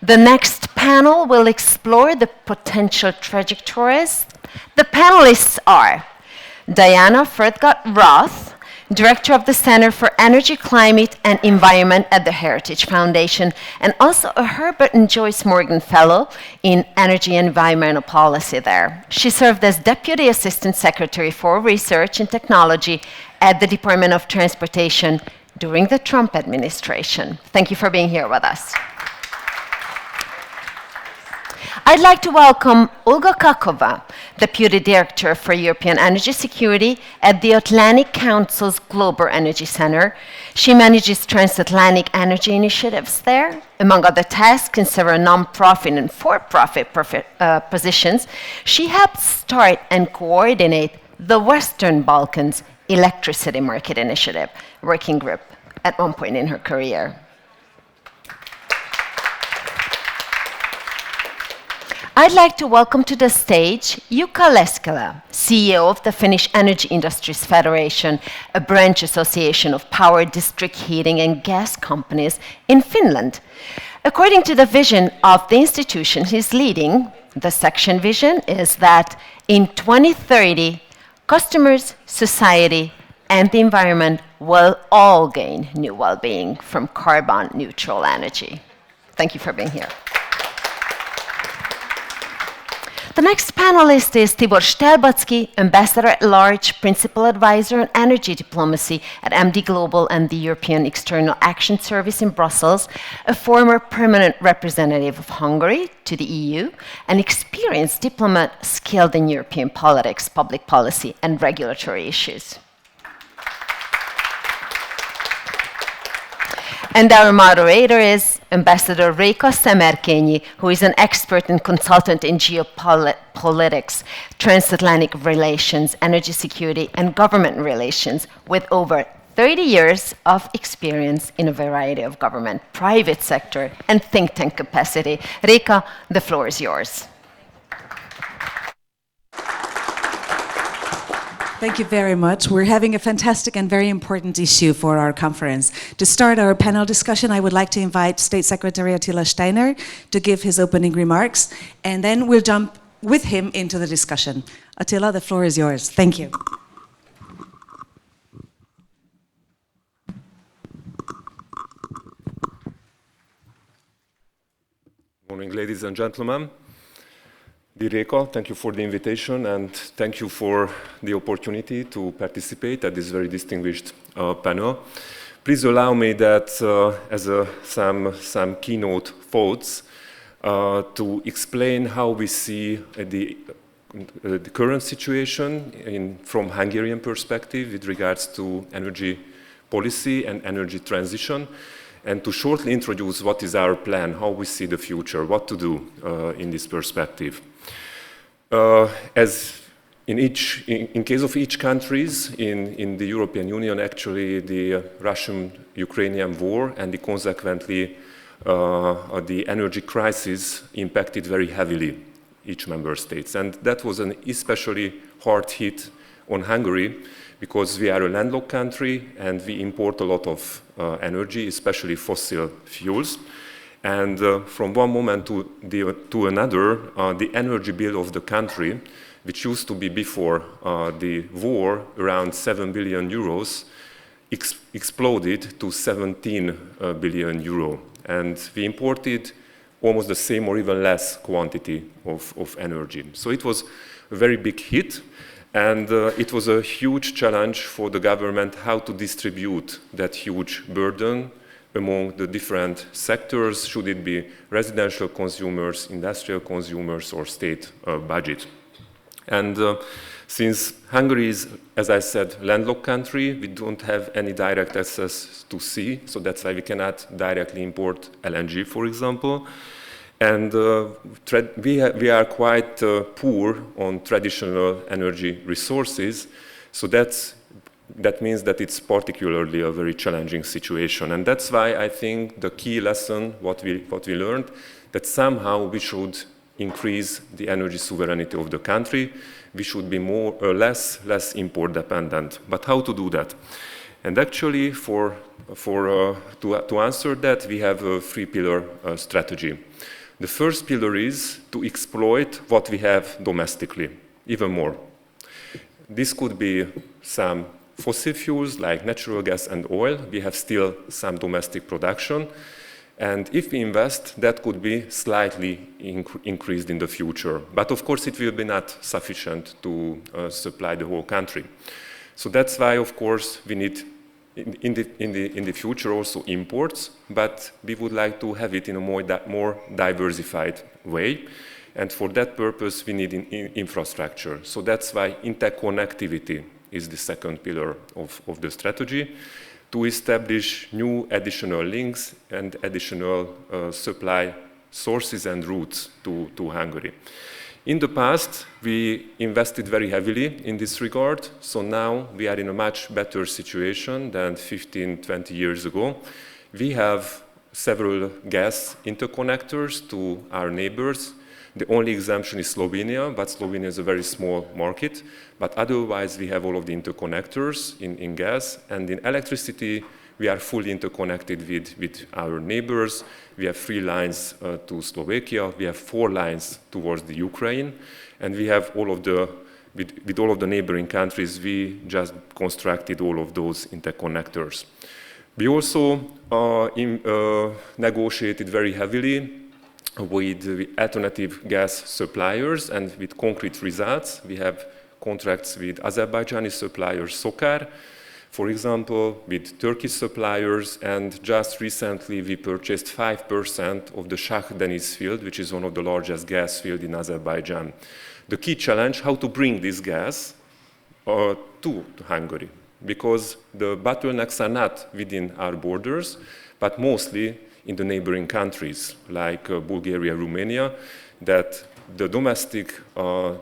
The next panel will explore the potential trajectories. The panelists are Diana Furchtgott Roth, Director of the Center for Energy, Climate and Environment at the Heritage Foundation, and also a Herbert and Joyce Morgan Fellow in Energy and Environmental Policy there. She served as Deputy Assistant Secretary for Research and Technology at the Department of Transportation during the Trump administration. Thank you for being here with us. I'd like to welcome Olga Khakova, Deputy Director for European Energy Security at the Atlantic Council's Global Energy Center. She manages transatlantic energy initiatives there, among other tasks in several non-profit and for-profit positions. She helped start and coordinate the Western Balkans Electricity Market Initiative working group at one point in her career. I'd like to welcome to the stage Jukka Leskelä, CEO of the Finnish Energy Industries Federation, a branch association of power district heating and gas companies in Finland. According to the vision of the institution he's leading, the section vision is that in 2030, customers, society, and the environment will all gain new well-being from carbon-neutral energy. Thank you for being here. The next panelist is Tibor Stelbaczky, Ambassador-at-Large, Principal Advisor on Energy Diplomacy at MD Global and the European External Action Service in Brussels, a former permanent representative of Hungary to the EU, an experienced diplomat skilled in European politics, public policy, and regulatory issues. And our moderator is Ambassador Réka Szemerkényi, who is an expert and consultant in geopolitics, transatlantic relations, energy security, and government relations, with over 30 years of experience in a variety of government, private sector, and think tank capacity. Réka, the floor is yours. Thank you very much. We're having a fantastic and very important issue for our conference. To start our panel discussion, I would like to invite State Secretary Attila Steiner to give his opening remarks, and then we'll jump with him into the discussion. Attila, the floor is yours. Thank you. Good morning, ladies and gentlemen. Dear Réka, thank you for the invitation and thank you for the opportunity to participate at this very distinguished panel. Please allow me that as some keynote thoughts to explain how we see the current situation from Hungarian perspective with regards to energy policy and energy transition, and to shortly introduce what is our plan, how we see the future, what to do in this perspective. As in case of each countries in the European Union, actually the Russian-Ukrainian war and consequently the energy crisis impacted very heavily each member states. And that was an especially hard hit on Hungary because we are a landlocked country and we import a lot of energy, especially fossil fuels. And from one moment to another, the energy bill of the country, which used to be before the war around 7 billion euros, exploded to 17 billion euro. And we imported almost the same or even less quantity of energy. So it was a very big hit, and it was a huge challenge for the government how to distribute that huge burden among the different sectors, should it be residential consumers, industrial consumers, or state budget. And since Hungary is, as I said, landlocked country, we don't have any direct access to sea, so that's why we cannot directly import LNG, for example. And we are quite poor on traditional energy resources, so that means that it's particularly a very challenging situation. And that's why I think the key lesson, what we learned, that somehow we should increase the energy sovereignty of the country. We should be less import dependent. But how to do that? And actually, to answer that, we have a three-pillar strategy. The first pillar is to exploit what we have domestically, even more. This could be some fossil fuels like natural gas and oil. We have still some domestic production. And if we invest, that could be slightly increased in the future. But of course, it will be not sufficient to supply the whole country. So that's why, of course, we need in the future also imports, but we would like to have it in a more diversified way. And for that purpose, we need infrastructure. So that's why interconnectivity is the second pillar of the strategy, to establish new additional links and additional supply sources and routes to Hungary. In the past, we invested very heavily in this regard, so now we are in a much better situation than 15, 20 years ago. We have several gas interconnectors to our neighbors. The only exemption is Slovenia, but Slovenia is a very small market. But otherwise, we have all of the interconnectors in gas, and in electricity, we are fully interconnected with our neighbors. We have 3 lines to Slovakia. We have 4 lines towards the Ukraine, and we have all of the with all of the neighboring countries. We just constructed all of those interconnectors. We also negotiated very heavily with alternative gas suppliers and with concrete results. We have contracts with Azerbaijani supplier Sokar, for example, with Turkish suppliers, and just recently we purchased 5% of the Shah Deniz field, which is one of the largest gas fields in Azerbaijan. The key challenge, how to bring this gas to Hungary, because the bottlenecks are not within our borders, but mostly in the neighboring countries like Bulgaria, Romania, that the domestic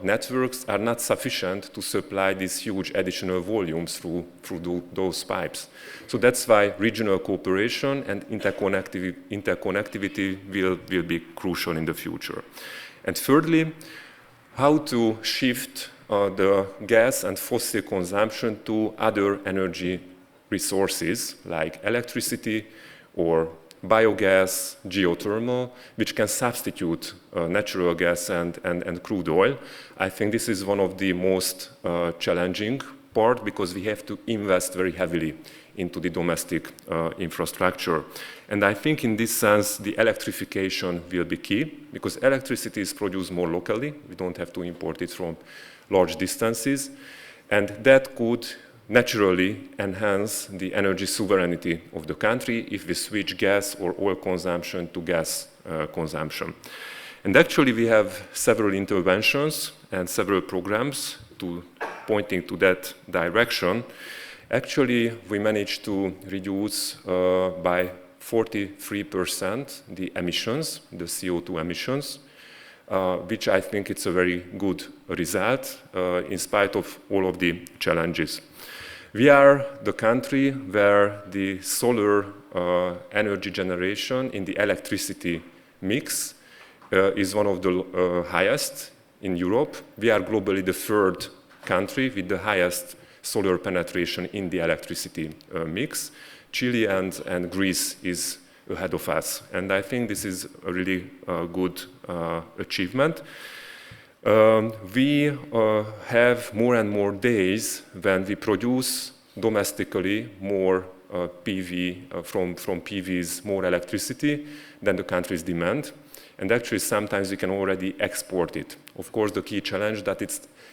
networks are not sufficient to supply these huge additional volumes through those pipes. So that's why regional cooperation and interconnectivity will be crucial in the future. And thirdly, how to shift the gas and fossil consumption to other energy resources like electricity or biogas, geothermal, which can substitute natural gas and crude oil. I think this is one of the most challenging part, because we have to invest very heavily into the domestic infrastructure. And I think in this sense, the electrification will be key, because electricity is produced more locally. We don't have to import it from large distances. And that could naturally enhance the energy sovereignty of the country if we switch gas or oil consumption to gas consumption. And actually we have several interventions and several programs pointing to that direction. Actually, we managed to reduce by 43% the emissions, the CO2 emissions, which I think it's a very good result in spite of all of the challenges. We are the country where the solar energy generation in the electricity mix is one of the highest in Europe. We are globally the 3rd country with the highest solar penetration in the electricity mix. Chile and Greece is ahead of us, and I think this is a really good achievement. We have more and more days when we produce domestically more PV, from PVs, more electricity than the country's demand. And actually, sometimes we can already export it. Of course, the key challenge that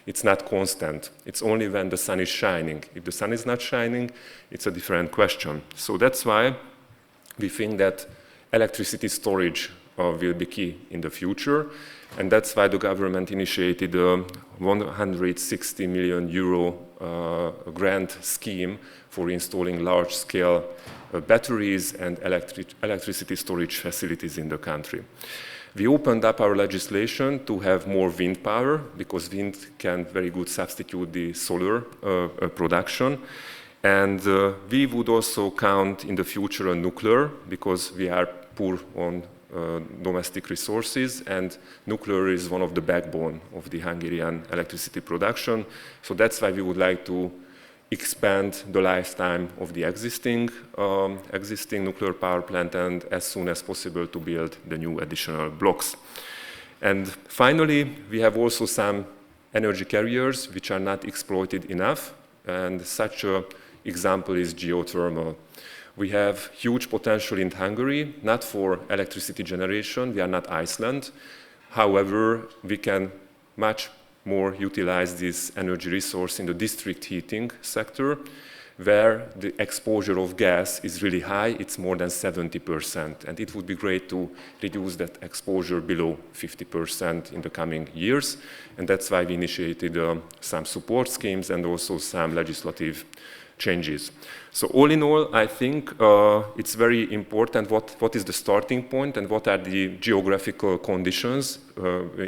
it's not constant. It's only when the sun is shining. If the sun is not shining, it's a different question. So that's why we think that electricity storage will be key in the future. And that's why the government initiated a 160 million euro grant scheme for installing large-scale batteries and electricity storage facilities in the country. We opened up our legislation to have more wind power, because wind can very good substitute the solar production. And we would also count in the future on nuclear, because we are poor on domestic resources, and nuclear is one of the backbone of the Hungarian electricity production. So that's why we would like to expand the lifetime of the existing nuclear power plant, and as soon as possible to build the new additional blocks. And finally, we have also some energy carriers which are not exploited enough, and such an example is geothermal. We have huge potential in Hungary, not for electricity generation, we are not Iceland. However, we can much more utilize this energy resource in the district heating sector, where the exposure of gas is really high, it's more than 70%, and it would be great to reduce that exposure below 50% in the coming years, and that's why we initiated some support schemes and also some legislative changes. So all in all, I think it's very important what is the starting point and what are the geographical conditions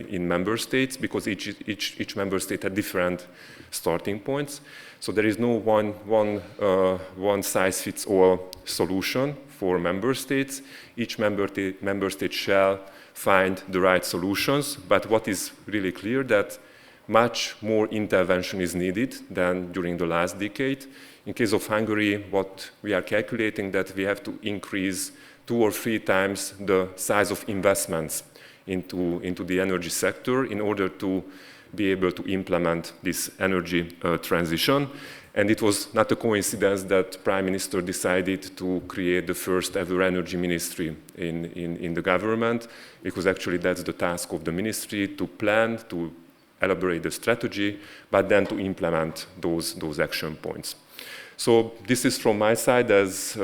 in member states, because each member state had different starting points. So there is no one size fits all solution for member states. Each member state shall find the right solutions, but what is really clear that much more intervention is needed than during the last decade. In case of Hungary, what we are calculating that we have to increase 2 or 3 times the size of investments into the energy sector in order to be able to implement this energy transition. And it was not a coincidence that Prime Minister decided to create the first ever energy ministry in the government, because actually that's the task of the ministry, to plan, to elaborate the strategy, but then to implement those action points. So this is from my side as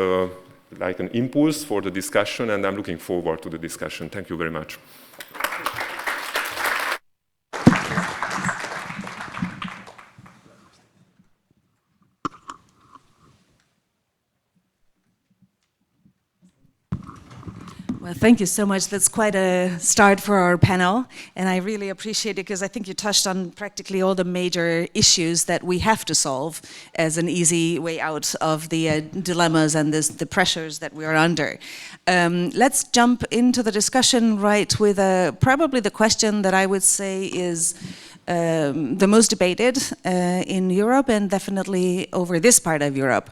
like an impulse for the discussion, and I'm looking forward to the discussion. Thank you very much. Well, thank you so much. That's quite a start for our panel, and I really appreciate it because I think you touched on practically all the major issues that we have to solve as an easy way out of the dilemmas and the pressures that we are under. Let's jump into the discussion right with probably the question that I would say is the most debated in Europe and definitely over this part of Europe.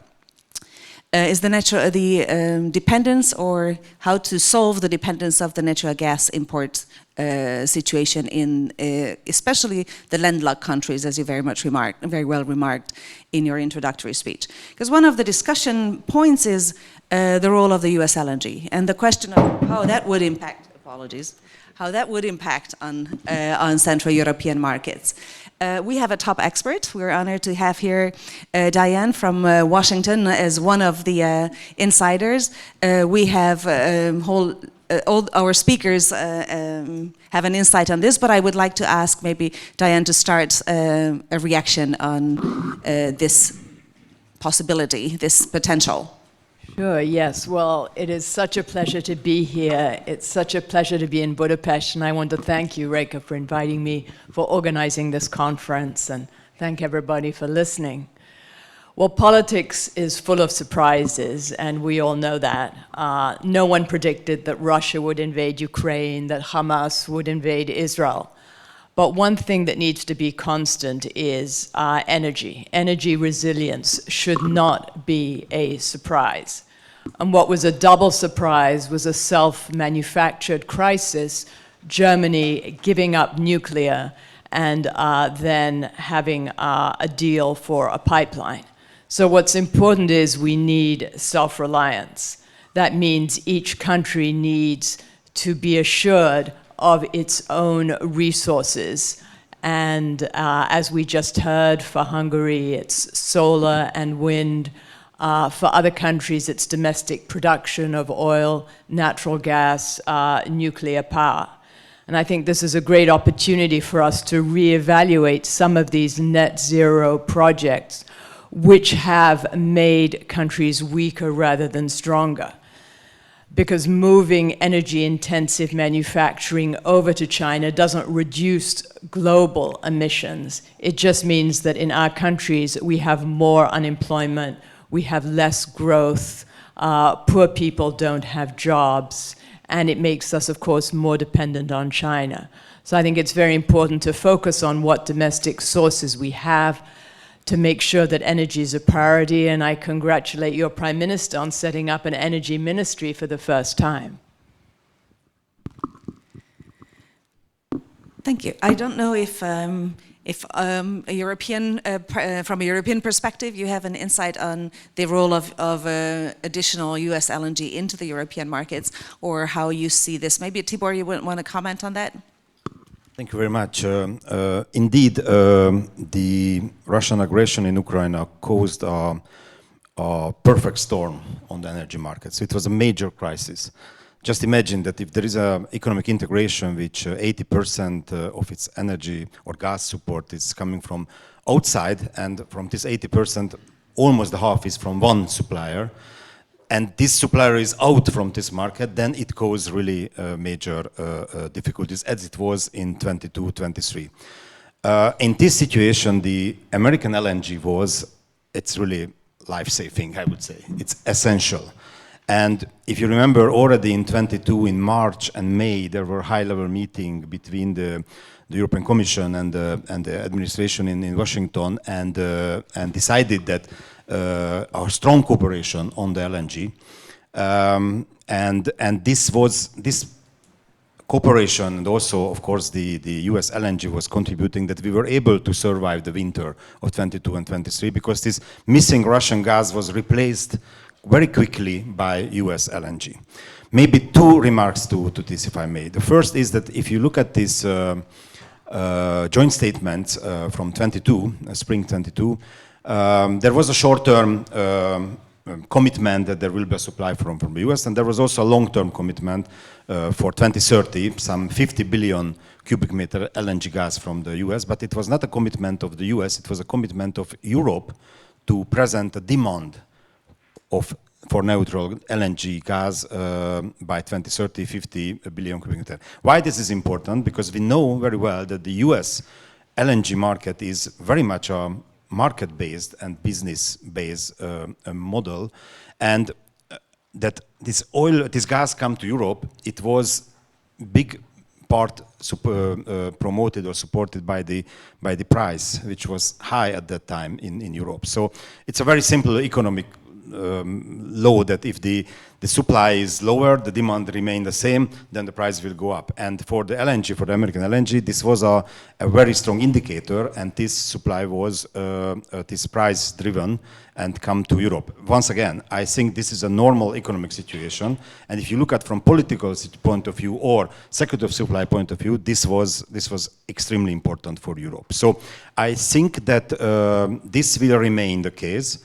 Is the dependence, or how to solve the dependence of the natural gas import situation in especially the landlocked countries, as you very well remarked in your introductory speech. Because one of the discussion points is the role of the US LNG and the question of how that would impact, how that would impact on Central European markets. We have a top expert. We're honored to have here Diane from Washington as one of the insiders. We have all our speakers have an insight on this, but I would like to ask maybe Diane to start a reaction on this possibility, this potential. Sure, yes. Well, it is such a pleasure to be here. It's such a pleasure to be in Budapest, and I want to thank you, Réka, for inviting me, for organizing this conference, and thank everybody for listening. Well, politics is full of surprises, and we all know that. No one predicted that Russia would invade Ukraine, that Hamas would invade Israel. But one thing that needs to be constant is energy. Energy resilience should not be a surprise. And what was a double surprise was a self-manufactured crisis, Germany giving up nuclear and then having a deal for a pipeline. So what's important is we need self-reliance. That means each country needs to be assured of its own resources. And as we just heard, for Hungary, it's solar and wind. For other countries, it's domestic production of oil, natural gas, nuclear power. And I think this is a great opportunity for us to reevaluate some of these net zero projects, which have made countries weaker rather than stronger. Because moving energy-intensive manufacturing over to China doesn't reduce global emissions. It just means that in our countries, we have more unemployment, we have less growth, poor people don't have jobs, and it makes us, of course, more dependent on China. So I think it's very important to focus on what domestic sources we have, to make sure that energy is a priority, and I congratulate your Prime Minister on setting up an energy ministry for the first time. Thank you. I don't know if a European, from a European perspective, you have an insight on the role of additional US LNG into the European markets, or how you see this. Maybe Tibor, you want to comment on that? Thank you very much. Indeed, the Russian aggression in Ukraine caused a perfect storm on the energy market. So it was a major crisis. Just imagine that if there is an economic integration which 80% of its energy or gas support is coming from outside, and from this 80%, almost the half is from one supplier, and this supplier is out from this market, then it causes really major difficulties, as it was in 22-23. In this situation, the American LNG it's really life-saving, I would say. It's essential. And if you remember, already in 22, in March and May, there were high-level meetings between the European Commission and the administration in Washington, and decided that our strong cooperation on the LNG, and this cooperation, and also, of course, the US LNG was contributing, that we were able to survive the winter of 22 and 23, because this missing Russian gas was replaced very quickly by US LNG. Maybe two remarks to this, if I may. The first is that if you look at this joint statement from 22, spring 22, there was a short-term commitment that there will be a supply from the US, and there was also a long-term commitment for 2030, some 50 billion cubic meter LNG gas from the US, but it was not a commitment of the US, it was a commitment of Europe to present a demand for neutral LNG gas by 2030, 50 billion cubic meter. Why this is important? Because we know very well that the US LNG market is very much a market-based and business-based model, and that this gas come to Europe, it was big part promoted or supported by the price, which was high at that time in Europe. So it's a very simple economic law that if the supply is lower, the demand remains the same, then the price will go up. And for the LNG, for the American LNG, this was a very strong indicator, and this supply was this price driven and come to Europe. Once again, I think this is a normal economic situation, and if you look at from political point of view or security of supply point of view, this was extremely important for Europe. So I think that this will remain the case.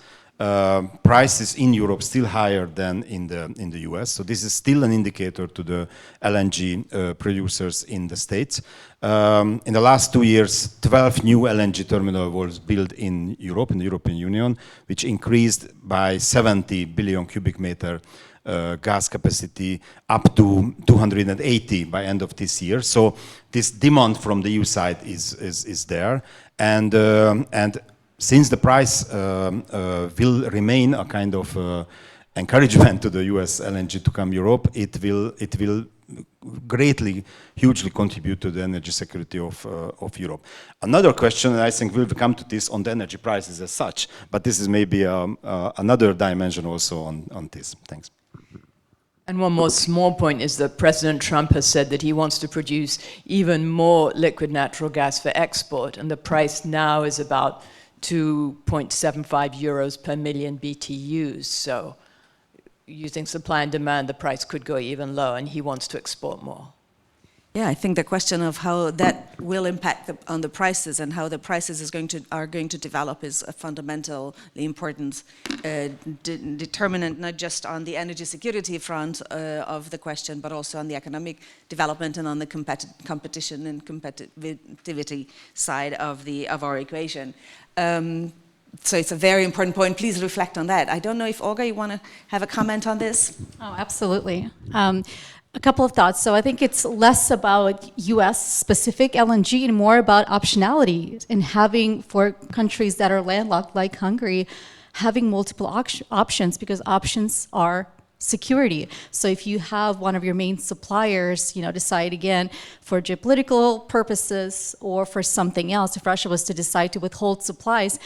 Prices in Europe still higher than in the US, so this is still an indicator to the LNG producers in the States. In the last 2 years, 12 new LNG terminals was built in Europe, in the European Union, which increased by 70 billion cubic meter gas capacity up to 280 by end of this year. So this demand from the EU side is there, and since the price will remain a kind of encouragement to the US LNG to come Europe, it will greatly, hugely contribute to the energy security of Europe. Another question, and I think we'll come to this on the energy prices as such, but this is maybe another dimension also on this. Thanks. And one more small point is that President Trump has said that he wants to produce even more liquid natural gas for export, and the price now is about 2.75 euros per million BTUs. So using supply and demand, the price could go even lower, and he wants to export more. Yeah, I think the question of how that will impact on the prices and how the prices are going to develop is a fundamentally important determinant, not just on the energy security front of the question, but also on the economic development and on the competition and competitivity side of our equation. So it's a very important point. Please reflect on that. I don't know if Olga, you want to have a comment on this? Oh, absolutely. A couple of thoughts. So I think it's less about US-specific LNG and more about optionality in having, for countries that are landlocked like Hungary, having multiple options, because options are security. So if you have one of your main suppliers, decide again for geopolitical purposes or for something else, if Russia was to decide to withhold supplies,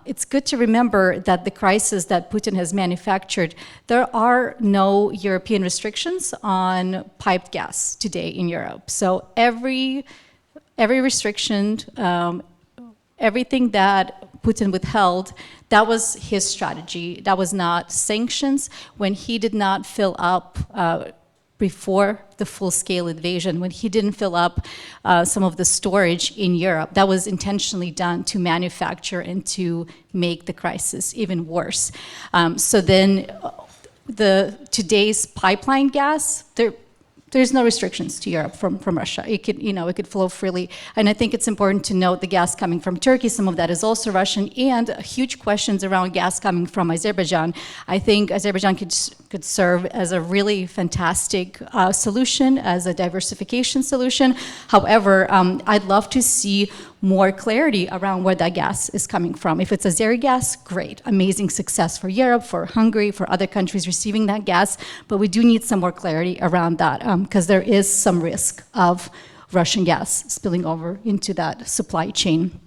it's good to remember that the crisis that Putin has manufactured, there are no European restrictions on piped gas today in Europe. So every restriction, everything that Putin withheld, that was his strategy. That was not sanctions. When he did not fill up before the full-scale invasion, when he didn't fill up some of the storage in Europe, that was intentionally done to manufacture and to make the crisis even worse. So then today's pipeline gas, there's no restrictions to Europe from Russia. It could flow freely. And I think it's important to note the gas coming from Turkey, some of that is also Russian, and huge questions around gas coming from Azerbaijan. I think Azerbaijan could serve as a really fantastic solution, as a diversification solution. However, I'd love to see more clarity around where that gas is coming from. If it's Azeri gas, great, amazing success for Europe, for Hungary, for other countries receiving that gas, but we do need some more clarity around that because there is some risk of Russian gas spilling over into that supply chain.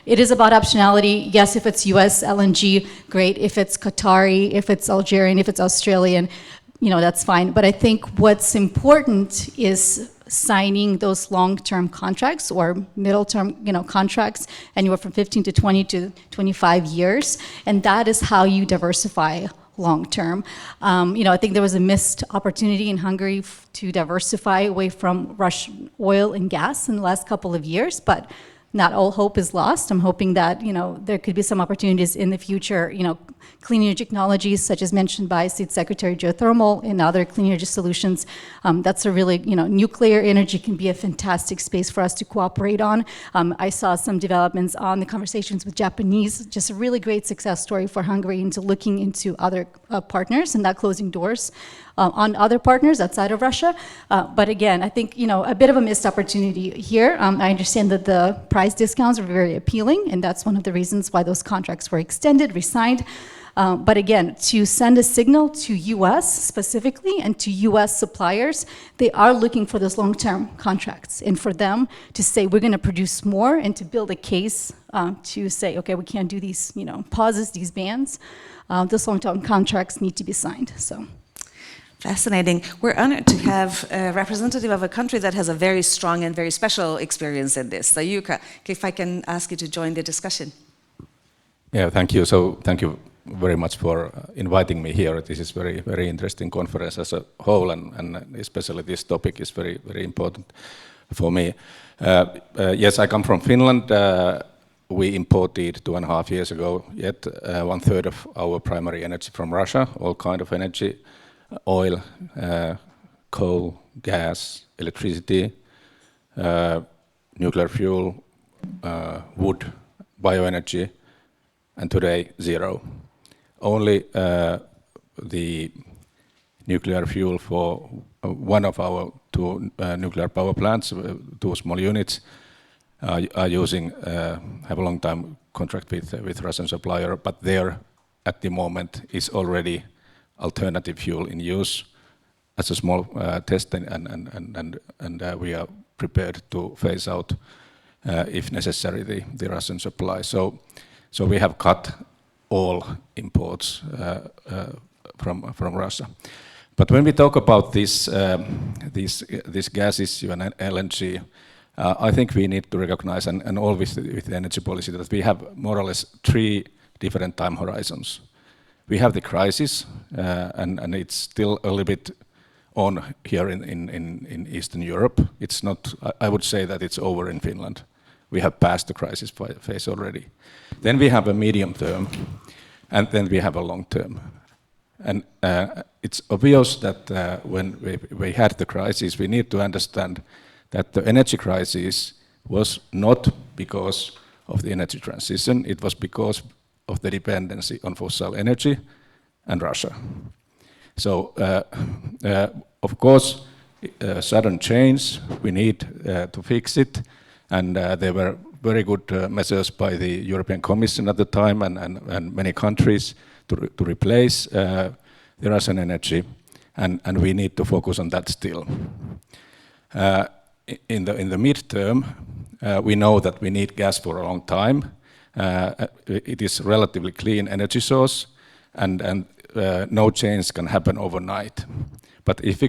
It is about optionality. Yes, if it's US LNG, great. If it's Qatari, if it's Algerian, if it's Australian, that's fine. But I think what's important is signing those long-term contracts or middle-term, contracts, anywhere from 15 to 20 to 25 years, and that is how you diversify long-term. I think there was a missed opportunity in Hungary to diversify away from Russian oil and gas in the last couple of years, but not all hope is lost. I'm hoping that there could be some opportunities in the future. Clean energy technologies, such as mentioned by State Secretary geothermal and other clean energy solutions. That's a really, nuclear energy can be a fantastic space for us to cooperate on. I saw some developments on the conversations with Japanese, just a really great success story for Hungary into looking into other partners and not closing doors on other partners outside of Russia. But again, I think, a bit of a missed opportunity here. I understand that the price discounts are very appealing, and that's one of the reasons why those contracts were extended, re-signed. But again, to send a signal to US specifically and to US suppliers, they are looking for those long-term contracts. And for them to say, we're going to produce more and to build a case to say, okay, we can't do these, pauses, these bans, those long-term contracts need to be signed. So. Fascinating. We're honored to have a representative of a country that has a very strong and very special experience in this. So Jukka, if I can ask you to join the discussion. Yeah, thank you. So thank you very much for inviting me here. This is very, very interesting conference as a whole, and especially this topic is very, very important for me. Yes, I come from Finland. We imported 2.5 years ago, yet 1/3 of our primary energy from Russia, all kind of energy, oil, coal, gas, electricity, nuclear fuel, wood, bioenergy, and today 0. Only the nuclear fuel for one of our 2 nuclear power plants, 2 small units, are using, have a long time contract with Russian supplier, but there at the moment is already alternative fuel in use as a small test, and we are prepared to phase out, if necessary, the Russian supply. So we have cut all imports from Russia. But when we talk about this gas issue and LNG, I think we need to recognize, and always with the energy policy, that we have more or less 3 different time horizons. We have the crisis, and it's still a little bit on here in Eastern Europe. It's not, I would say that it's over in Finland. We have passed the crisis phase already. Then we have a medium term, and then we have a long term. And it's obvious that when we had the crisis, we need to understand that the energy crisis was not because of the energy transition, it was because of the dependency on fossil energy and Russia. So, of course, sudden change, we need to fix it, and there were very good measures by the European Commission at the time and many countries to replace the Russian energy, and we need to focus on that still. In the midterm, we know that we need gas for a long time. It is relatively clean energy source, and no change can happen overnight. But if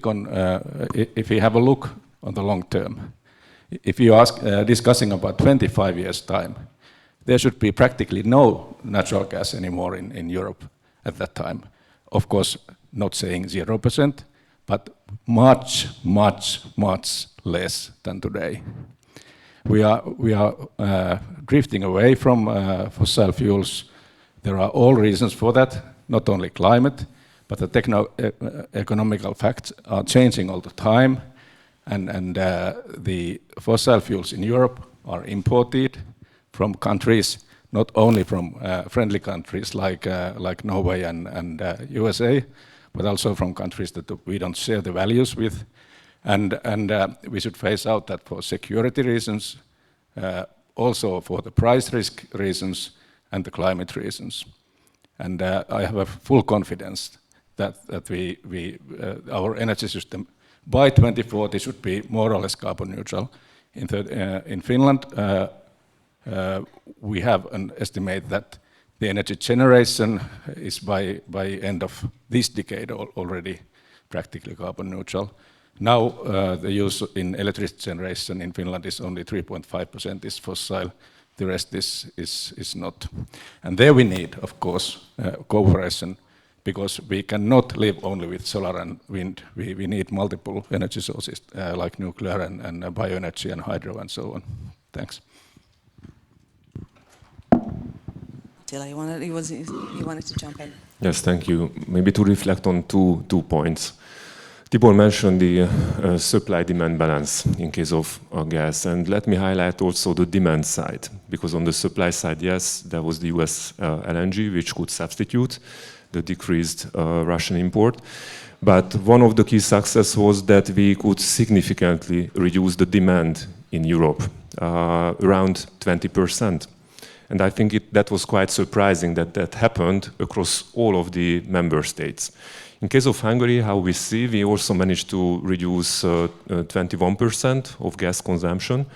we have a look on the long term, if you ask discussing about 25 years time, there should be practically no natural gas anymore in Europe at that time. Of course, not saying 0%, but much, much, much less than today. We are drifting away from fossil fuels. There are all reasons for that, not only climate, but the economical facts are changing all the time, and the fossil fuels in Europe are imported from countries, not only from friendly countries like Norway and USA, but also from countries that we don't share the values with. And we should phase out that for security reasons, also for the price risk reasons and the climate reasons. And I have a full confidence that our energy system by 2040 should be more or less carbon neutral. In Finland, we have an estimate that the energy generation is by end of this decade already practically carbon neutral. Now the use in electricity generation in Finland is only 3.5% is fossil. The rest is not. And there we need, of course, cooperation, because we cannot live only with solar and wind. We need multiple energy sources like nuclear and bioenergy and hydro and so on. Thanks. Attila, you wanted to jump in? Yes, thank you. Maybe to reflect on two points. Tibor mentioned the supply-demand balance in case of gas, and let me highlight also the demand side, because on the supply side, yes, there was the US LNG, which could substitute the decreased Russian import, but one of the key success was that we could significantly reduce the demand in Europe, around 20%. And I think that was quite surprising that happened across all of the member states. In case of Hungary, how we see, we also managed to reduce 21% of gas consumption.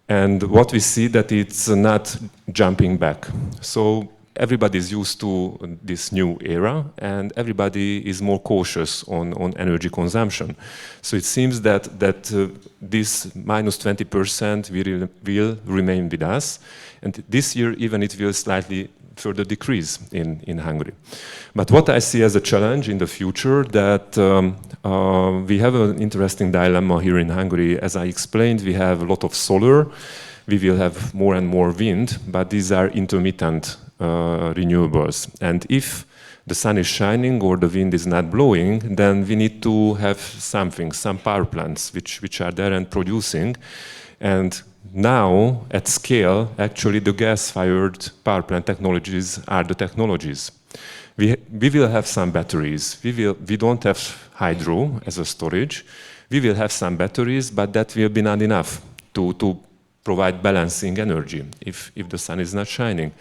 And what we see that it's not jumping back. So everybody's used to this new era, and everybody is more cautious on energy consumption. So it seems that this minus 20% will remain with us. And this year, even it will slightly further decrease in Hungary. But what I see as a challenge in the future, that we have an interesting dilemma here in Hungary. As I explained, we have a lot of solar, we will have more and more wind, but these are intermittent renewables. And if the sun is shining or the wind is not blowing, then we need to have some power plants which are there and producing. And now, at scale, actually the gas-fired power plant technologies are the technologies. We will have some batteries. We don't have hydro as a storage. We will have some batteries, but that will be not enough to provide balancing energy if the sun is not shining.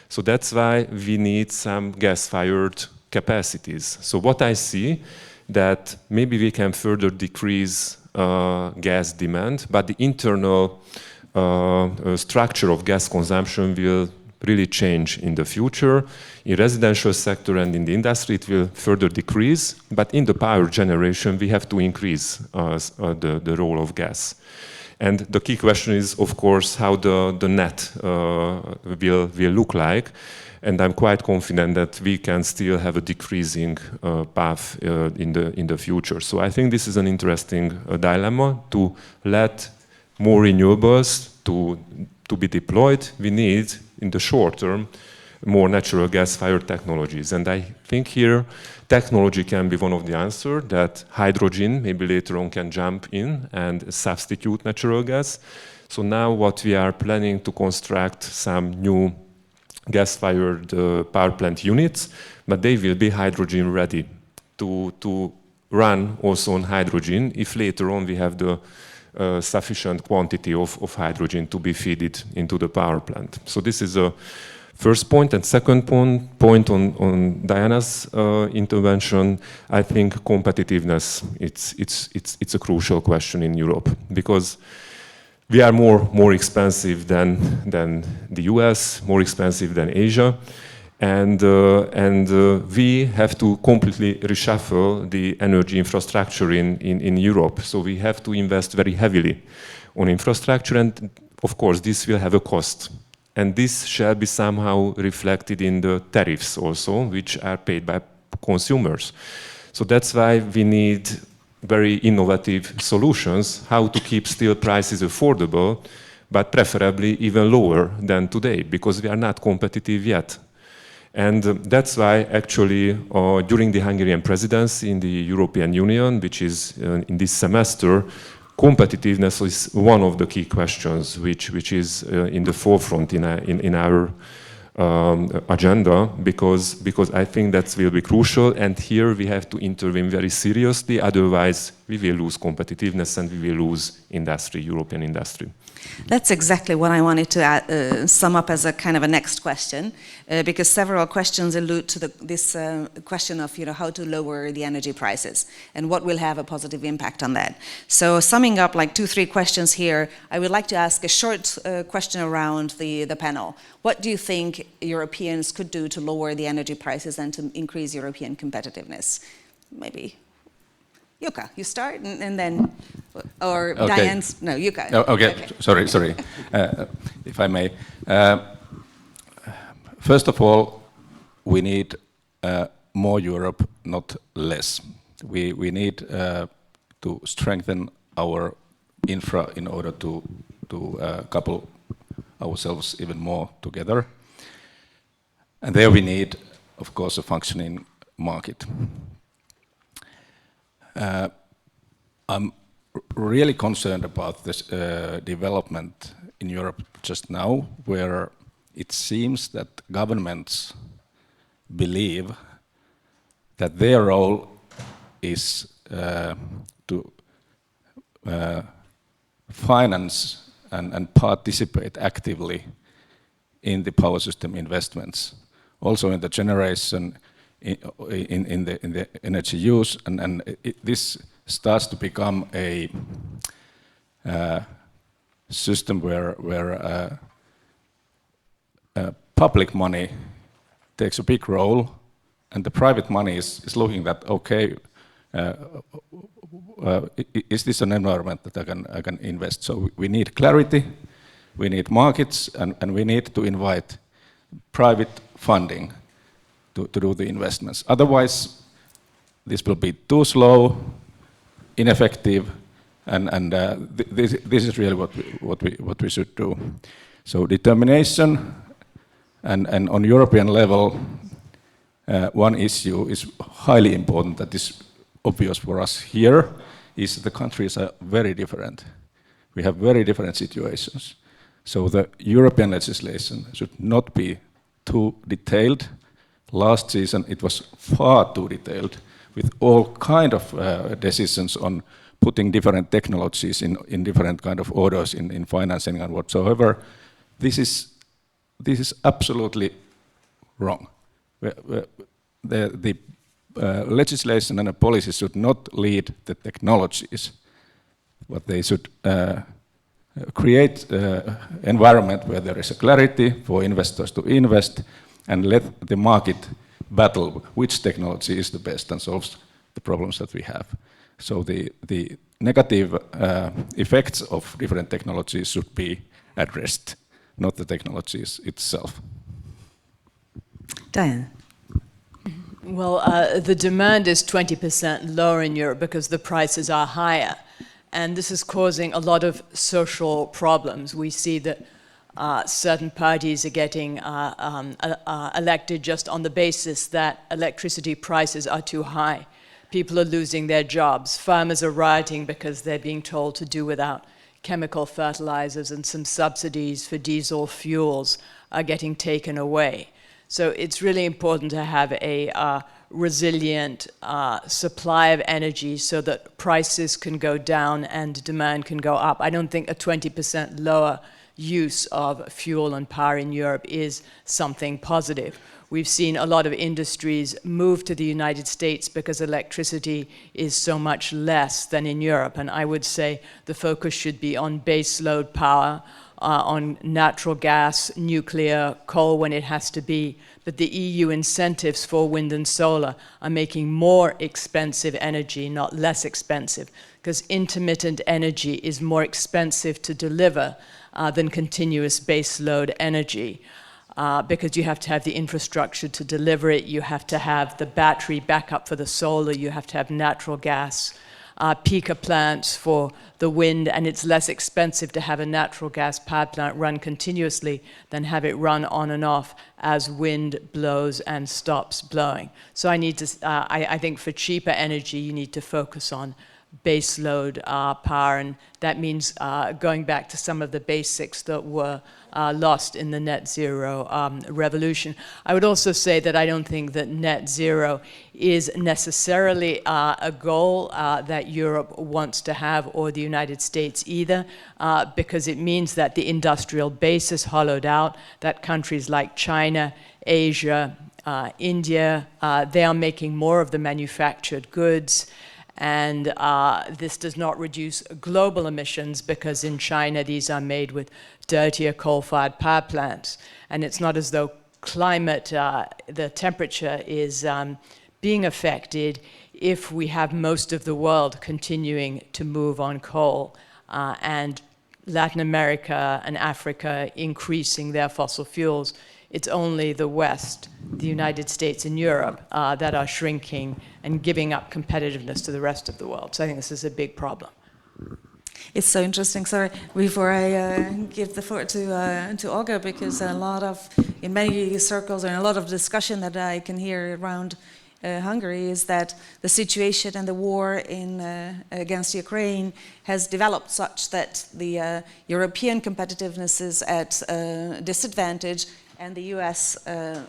So that's why we need some gas-fired capacities. So what I see, that maybe we can further decrease gas demand, but the internal structure of gas consumption will really change in the future. In residential sector and in the industry, it will further decrease, but in the power generation, we have to increase the role of gas. And the key question is, of course, how the net will look like. And I'm quite confident that we can still have a decreasing path in the future. So I think this is an interesting dilemma. To let more renewables to be deployed, we need, in the short term, more natural gas-fired technologies. And I think here, technology can be one of the answers, that hydrogen maybe later on can jump in and substitute natural gas. So now what we are planning to construct some new gas-fired power plant units, but they will be hydrogen ready to run also on hydrogen if later on we have the sufficient quantity of hydrogen to be fed into the power plant. So this is a first point. And second point on Diana's intervention, I think competitiveness, it's a crucial question in Europe, because we are more expensive than the US, more expensive than Asia. And we have to completely reshuffle the energy infrastructure in Europe. So we have to invest very heavily on infrastructure, and of course this will have a cost. And this shall be somehow reflected in the tariffs also, which are paid by consumers. So that's why we need very innovative solutions, how to keep steel prices affordable, but preferably even lower than today, because we are not competitive yet. And that's why actually during the Hungarian presidency in the European Union, which is in this semester, competitiveness is one of the key questions which is in the forefront in our agenda, because I think that will be crucial, and here we have to intervene very seriously, otherwise we will lose competitiveness and we will lose industry, European industry. That's exactly what I wanted to sum up as a kind of a next question, because several questions allude to this question of how to lower the energy prices and what will have a positive impact on that. So summing up like 2-3 questions here, I would like to ask a short question around the panel. What do you think Europeans could do to lower the energy prices and to increase European competitiveness? Maybe Jukka, you start, and then, or okay. Diane's, no, Jukka. Oh, okay, sorry, if I may. First of all, we need more Europe, not less. We need to strengthen our infra in order to couple ourselves even more together. And there we need, of course, a functioning market. I'm really concerned about this development in Europe just now, where it seems that governments believe that their role is to finance and participate actively in the power system investments, also in the generation, in the energy use, and this starts to become a system where public money takes a big role, and the private money is looking at, okay, is this an environment that I can invest? So we need clarity, we need markets, and we need to invite private funding to do the investments. Otherwise, this will be too slow, ineffective, and this is really what we should do. So determination, and on European level, one issue is highly important that is obvious for us here, is that the countries are very different. We have very different situations. So the European legislation should not be too detailed. Last season it was far too detailed, with all kind of decisions on putting different technologies in different kind of orders in financing and whatsoever. This is absolutely wrong. The legislation and the policy should not lead the technologies, but they should create an environment where there is a clarity for investors to invest, and let the market battle which technology is the best and solves the problems that we have. So the negative effects of different technologies should be addressed, not the technologies itself. Diane. Well, the demand is 20% lower in Europe because the prices are higher. And this is causing a lot of social problems. We see that certain parties are getting elected just on the basis that electricity prices are too high. People are losing their jobs. Farmers are rioting because they're being told to do without chemical fertilizers, and some subsidies for diesel fuels are getting taken away. So it's really important to have a resilient supply of energy so that prices can go down and demand can go up. I don't think a 20% lower use of fuel and power in Europe is something positive. We've seen a lot of industries move to the United States because electricity is so much less than in Europe. And I would say the focus should be on base load power, on natural gas, nuclear, coal when it has to be. But the EU incentives for wind and solar are making more expensive energy, not less expensive, because intermittent energy is more expensive to deliver than continuous base load energy. Because you have to have the infrastructure to deliver it, you have to have the battery backup for the solar, you have to have natural gas, peaker plants for the wind, and it's less expensive to have a natural gas power plant run continuously than have it run on and off as wind blows and stops blowing. So I think for cheaper energy, you need to focus on base load power, and that means going back to some of the basics that were lost in the net zero revolution. I would also say that I don't think that net zero is necessarily a goal that Europe wants to have, or the United States either, because it means that the industrial base is hollowed out, that countries like China, Asia, India, they are making more of the manufactured goods. And this does not reduce global emissions, because in China these are made with dirtier coal-fired power plants. And it's not as though climate, the temperature is being affected if we have most of the world continuing to move on coal and Latin America and Africa increasing their fossil fuels. It's only the West, the United States and Europe that are shrinking and giving up competitiveness to the rest of the world. So I think this is a big problem. It's so interesting. Sorry, before I give the floor to Olga, because in many circles and a lot of discussion that I can hear around Hungary is that the situation and the war against Ukraine has developed such that the European competitiveness is at a disadvantage, and the US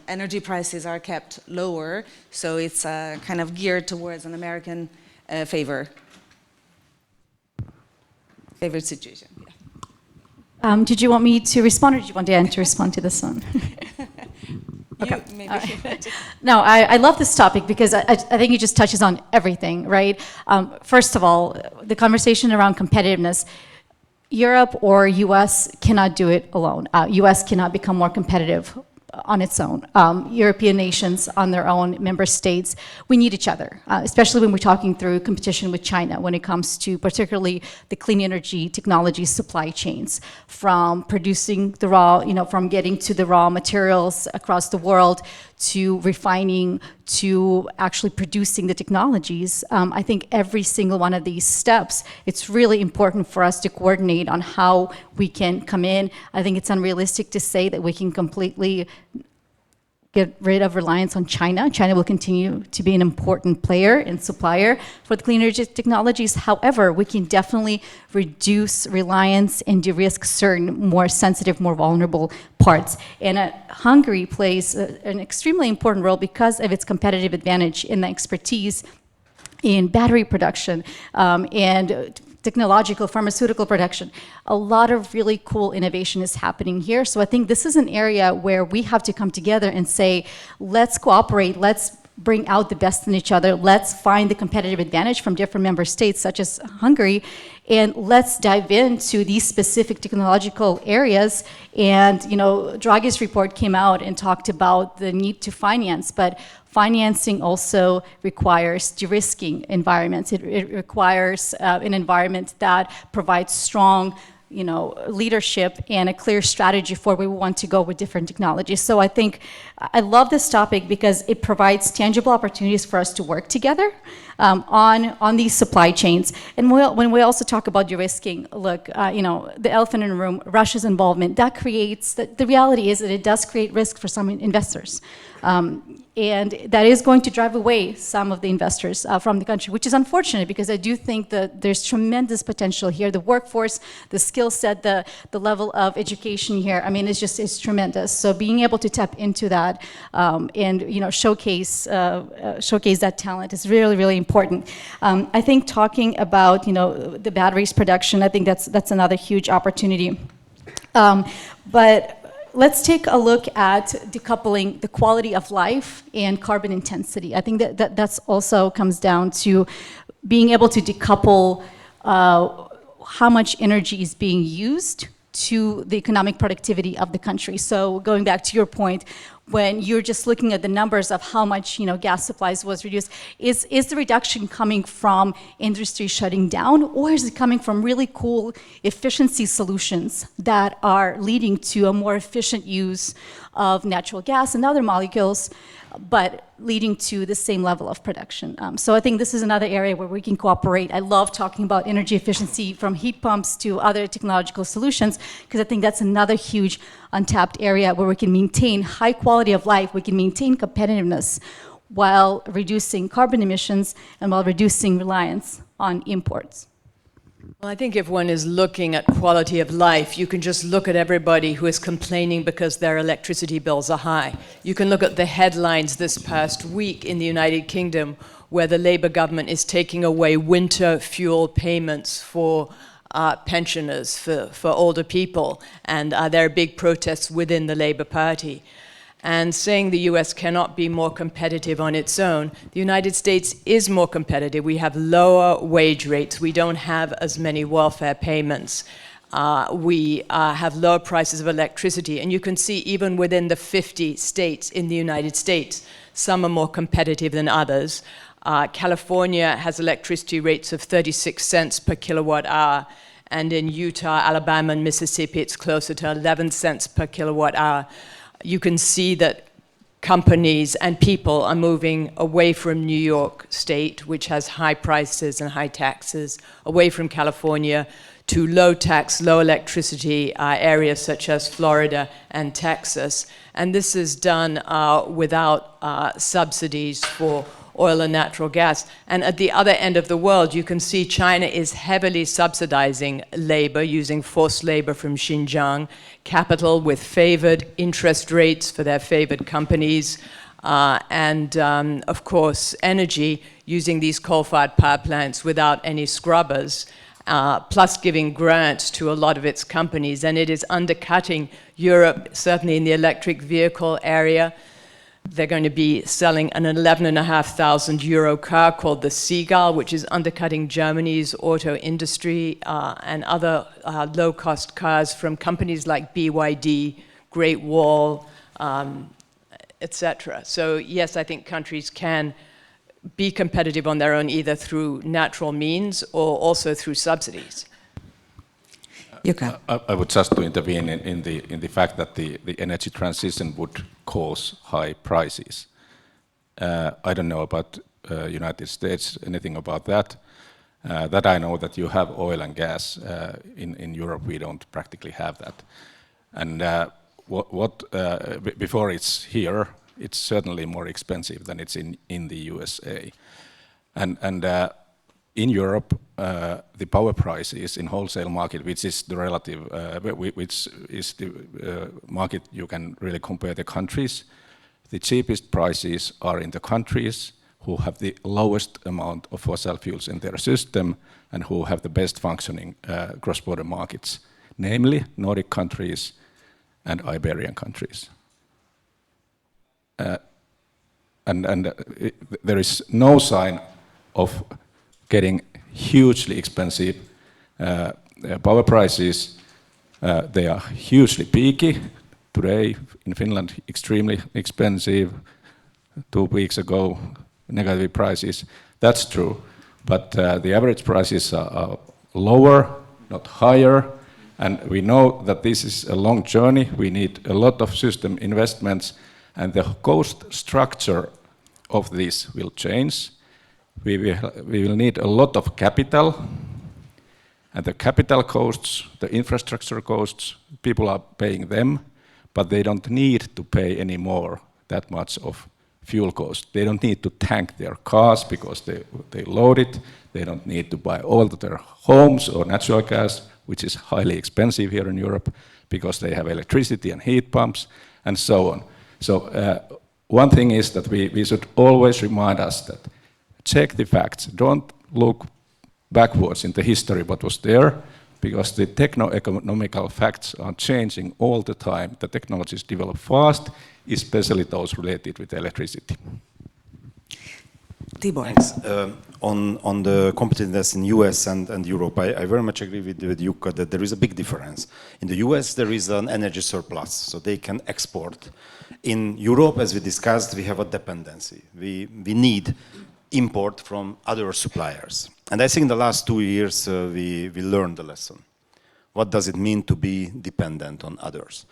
energy prices are kept lower, so it's kind of geared towards an American favored situation. Yeah. Did you want me to respond, or did you want Dan to respond to this one? Okay. No, I love this topic because I think it just touches on everything, right? First of all, the conversation around competitiveness. Europe or US cannot do it alone. US cannot become more competitive on its own. European nations on their own, member states, we need each other, especially when we're talking through competition with China when it comes to particularly the clean energy technology supply chains, from producing the raw, from getting to the raw materials across the world to refining, to actually producing the technologies. I think every single one of these steps, it's really important for us to coordinate on how we can come in. I think it's unrealistic to say that we can completely get rid of reliance on China. China will continue to be an important player and supplier for the clean energy technologies. However, we can definitely reduce reliance and de-risk certain more sensitive, more vulnerable parts. And Hungary plays an extremely important role because of its competitive advantage in the expertise in battery production and technological, pharmaceutical production. A lot of really cool innovation is happening here. So I think this is an area where we have to come together and say, let's cooperate, let's bring out the best in each other, let's find the competitive advantage from different member states, such as Hungary, and let's dive into these specific technological areas. And, Draghi's report came out and talked about the need to finance, but financing also requires de-risking environments. It requires an environment that provides strong, leadership and a clear strategy for where we want to go with different technologies. So I think I love this topic because it provides tangible opportunities for us to work together on these supply chains. And when we also talk about de-risking, look, the elephant in the room, Russia's involvement, that creates, the reality is that it does create risk for some investors. And that is going to drive away some of the investors from the country, which is unfortunate because I do think that there's tremendous potential here. The workforce, the skill set, the level of education here, it's tremendous. So being able to tap into that and showcase that talent is really, really important. I think talking about the batteries production, I think that's another huge opportunity. But let's take a look at decoupling the quality of life and carbon intensity. I think that's also comes down to being able to decouple how much energy is being used to the economic productivity of the country. So going back to your point, when you're just looking at the numbers of how much gas supplies was reduced, is the reduction coming from industry shutting down, or is it coming from really cool efficiency solutions that are leading to a more efficient use of natural gas and other molecules, but leading to the same level of production? So I think this is another area where we can cooperate. I love talking about energy efficiency from heat pumps to other technological solutions, because I think that's another huge untapped area where we can maintain high quality of life, we can maintain competitiveness while reducing carbon emissions and while reducing reliance on imports. Well, I think if one is looking at quality of life, you can just look at everybody who is complaining because their electricity bills are high. You can look at the headlines this past week in the United Kingdom, where the Labour government is taking away winter fuel payments for pensioners, for older people, and there are big protests within the Labour Party. And saying the US cannot be more competitive on its own, the United States is more competitive. We have lower wage rates. We don't have as many welfare payments. We have lower prices of electricity. And you can see even within the 50 states in the United States, some are more competitive than others. California has electricity rates of 36 cents per kilowatt hour. And in Utah, Alabama, and Mississippi, it's closer to 11 cents per kilowatt hour. You can see that companies and people are moving away from New York State, which has high prices and high taxes, away from California to low tax, low electricity areas such as Florida and Texas. And this is done without subsidies for oil and natural gas. And at the other end of the world, you can see China is heavily subsidizing labor, using forced labor from Xinjiang, capital with favored interest rates for their favored companies, and of course, energy, using these coal-fired power plants without any scrubbers, plus giving grants to a lot of its companies. And it is undercutting Europe, certainly in the electric vehicle area. They're going to be selling an 11,500 euro car called the Seagull, which is undercutting Germany's auto industry and other low-cost cars from companies like BYD, Great Wall, etc. So yes, I think countries can be competitive on their own, either through natural means or also through subsidies. Jukka. I would just to intervene in the fact that the energy transition would cause high prices. I don't know about United States, anything about that. That I know that you have oil and gas. In Europe, we don't practically have that. And before it's here, it's certainly more expensive than it's in the USA. And in Europe, the power prices in wholesale market, which is the relative, which is the market you can really compare the countries, the cheapest prices are in the countries who have the lowest amount of fossil fuels in their system and who have the best functioning cross-border markets, namely Nordic countries and Iberian countries. And there is no sign of getting hugely expensive power prices. They are hugely peaky. Today in Finland, extremely expensive. 2 weeks ago, negative prices. That's true. But the average prices are lower, not higher. And we know that this is a long journey. We need a lot of system investments. And the cost structure of this will change. We will need a lot of capital, and the capital costs, the infrastructure costs, people are paying them, but they don't need to pay any more that much of fuel cost. They don't need to tank their cars because they load it. They don't need to buy oil to their homes or natural gas, which is highly expensive here in Europe because they have electricity and heat pumps and so on. So one thing is that we should always remind us that check the facts. Don't look backwards in the history what was there, because the techno-economical facts are changing all the time. The technologies develop fast, especially those related with electricity. Tibor. Thanks. On the competitiveness in US and Europe, I very much agree with Jukka that there is a big difference. In the US, there is an energy surplus, so they can export. In Europe, as we discussed, we have a dependency. We need import from other suppliers. And I think in the last 2 years, we learned the lesson. What does it mean to be dependent on others?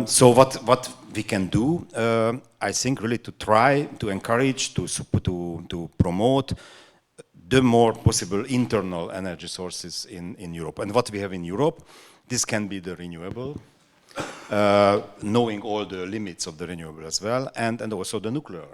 So what we can do, I think really to try to encourage, to promote the more possible internal energy sources in Europe. And what we have in Europe, this can be the renewable, knowing all the limits of the renewable as well, and also the nuclear.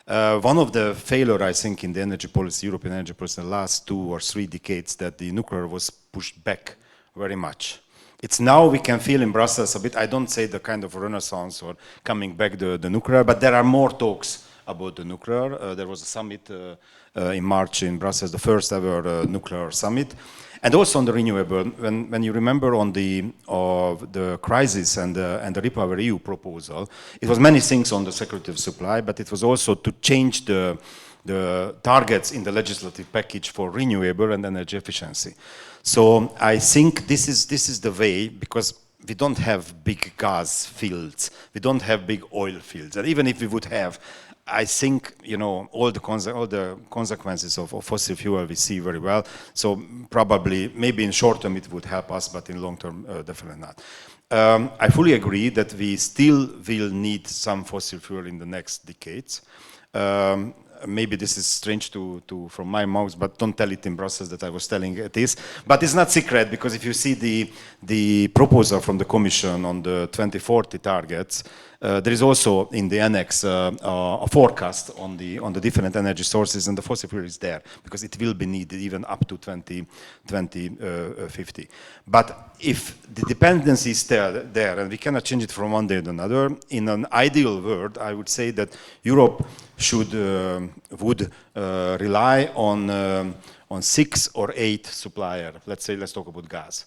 One of the failure, I think, in the energy policy, European energy policy in the last 2 or 3 decades, that the nuclear was pushed back very much. It's now we can feel in Brussels a bit, I don't say the kind of renaissance or coming back the nuclear, but there are more talks about the nuclear. There was a summit in March in Brussels, the first ever nuclear summit. And also on the renewable, when you remember on the crisis and the Repower EU proposal, it was many things on the security of supply, but it was also to change the targets in the legislative package for renewable and energy efficiency. So I think this is the way, because we don't have big gas fields, we don't have big oil fields, and even if we would have, I think, you know, all the consequences of fossil fuel we see very well. So probably, maybe in short term it would help us, but in long term, definitely not. I fully agree that we still will need some fossil fuel in the next decades. Maybe this is strange from my mouth, but don't tell it in Brussels that I was telling it is. But it's not secret, because if you see the proposal from the Commission on the 2040 targets, there is also in the annex a forecast on the different energy sources, and the fossil fuel is there because it will be needed even up to 2050. But if the dependency is there and we cannot change it from one day to another, in an ideal world, I would say that Europe would rely on 6 or 8 suppliers. Let's talk about gas,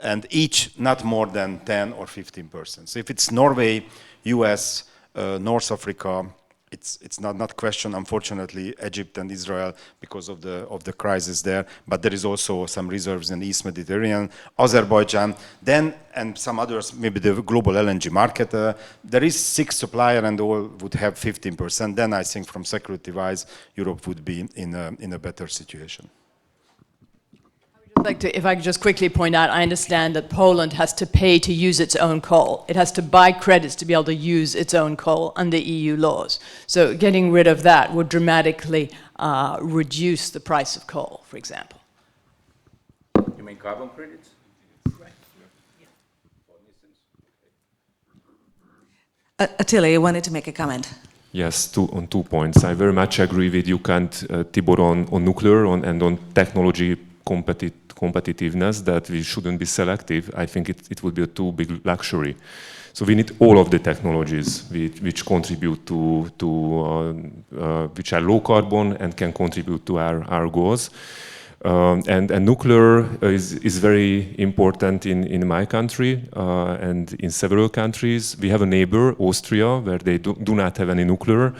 and each not more than 10 or 15%. So if it's Norway, US, North Africa, it's not question, unfortunately, Egypt and Israel because of the crisis there, but there is also some reserves in East Mediterranean, Azerbaijan, then, and some others, maybe the global LNG market. There is 6 suppliers and all would have 15%. Then I think from security-wise, Europe would be in a better situation. If I could just quickly point out, I understand that Poland has to pay to use its own coal. It has to buy credits to be able to use its own coal under EU laws. So getting rid of that would dramatically reduce the price of coal, for example. You mean carbon credits? Right. Attila, you wanted to make a comment. Yes, on 2 points. I very much agree with you, Tibor, on nuclear and on technology competitiveness, that we shouldn't be selective. I think it would be a too big luxury. So we need all of the technologies which contribute which are low carbon and can contribute to our goals. And nuclear is very important in my country and in several countries. We have a neighbor, Austria, where they do not have any nuclear.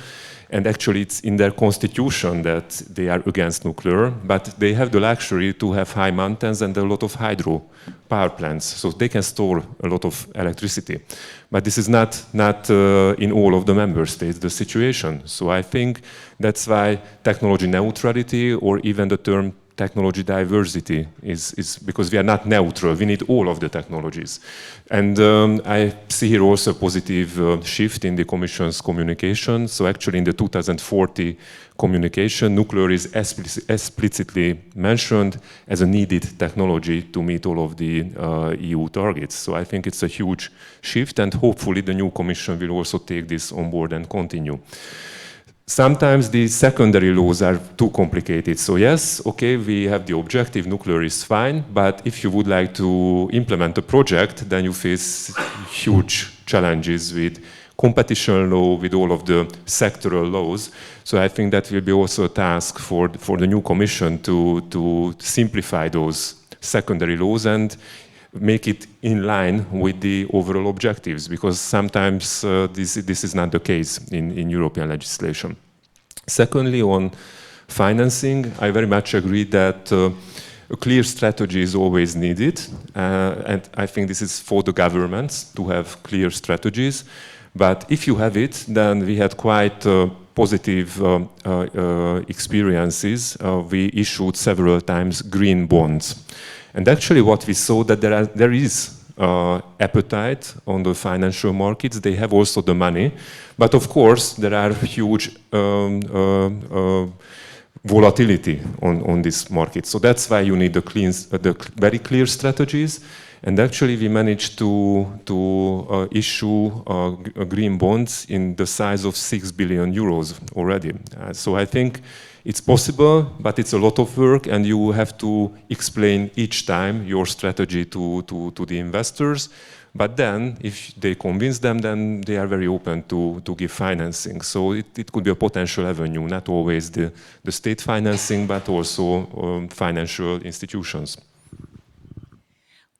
And actually, it's in their constitution that they are against nuclear, but they have the luxury to have high mountains and a lot of hydro power plants, so they can store a lot of electricity. But this is not in all of the member states the situation. So I think that's why technology neutrality, or even the term technology diversity, is because we are not neutral. We need all of the technologies. And I see here also a positive shift in the Commission's communication. So actually in the 2040 communication, nuclear is explicitly mentioned as a needed technology to meet all of the EU targets. So I think it's a huge shift, and hopefully the new Commission will also take this on board and continue. Sometimes the secondary laws are too complicated. So yes, okay, we have the objective, nuclear is fine, but if you would like to implement a project, then you face huge challenges with competition law, with all of the sectoral laws. So I think that will be also a task for the new Commission to simplify those secondary laws and make it in line with the overall objectives, because sometimes this is not the case in European legislation. Secondly, on financing, I very much agree that a clear strategy is always needed, and I think this is for the governments to have clear strategies. But if you have it, then we had quite positive experiences. We issued several times green bonds. And actually what we saw that there is appetite on the financial markets. They have also the money. But of course, there are huge volatility on this market. So that's why you need the very clear strategies. And actually, we managed to issue green bonds in the size of 6 billion euros already. So I think it's possible, but it's a lot of work, and you have to explain each time your strategy to the investors. But then, if they convince them, then they are very open to give financing. So it could be a potential avenue, not always the state financing, but also financial institutions.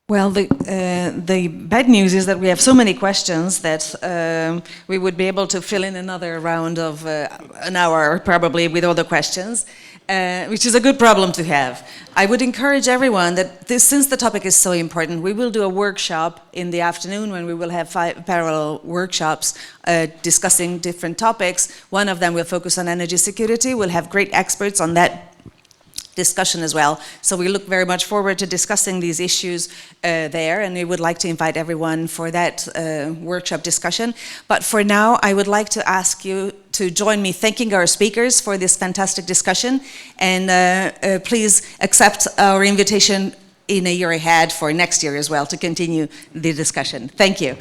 Well, the bad news is that we have so many questions that we would be able to fill in another round of an hour probably with all the questions, which is a good problem to have. I would encourage everyone that since the topic is so important, we will do a workshop in the afternoon when we will have 5 parallel workshops discussing different topics. One of them will focus on energy security. We'll have great experts on that discussion as well. So we look very much forward to discussing these issues there, and we would like to invite everyone for that workshop discussion. But for now, I would like to ask you to join me thanking our speakers for this fantastic discussion, and please accept our invitation in a year ahead for next year as well to continue the discussion. Thank you.